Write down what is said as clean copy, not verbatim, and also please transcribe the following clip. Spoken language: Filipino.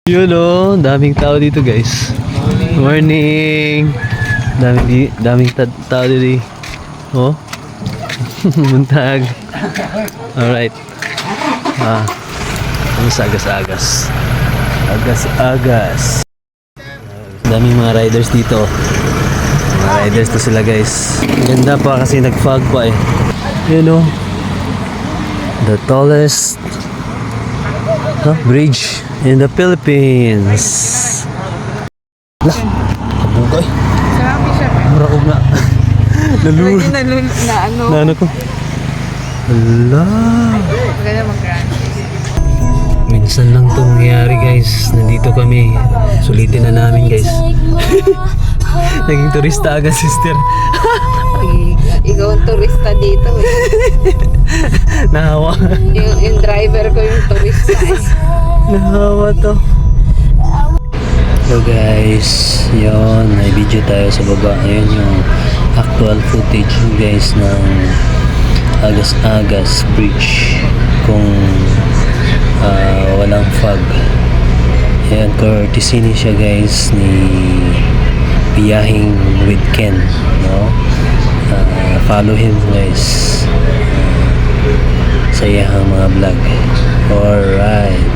Yun o, daming tao dito guys. Morning. Daming tao dito. Oh. Buntag. Alright. Ang agas-agas. Agas-agas. Daming mga riders dito. Mga riders to sila guys. Ganda pa kasi nag-fog pa eh. Yun o. The tallest bridge in the Philippines. Lah, kabugay. Sarami siya. Muraog na. Nalul. Na Na ano ko? Ala. Maganda mag-grand. Minsan lang itong nangyari guys. Nandito kami. Sulitin na namin guys. Naging turista agad sister. Ikaw ang turista dito eh. Nahawa. Yung driver ko yung turista eh. Nahawa to. So guys, yun, may video tayo sa baba. Ayun yung actual footage guys ng Agas-Agas Bridge kung walang fog. Ayan, courtesy ni siya guys ni Biyahing with Ken, no? Follow him guys sa iyang mga vlog. Alright.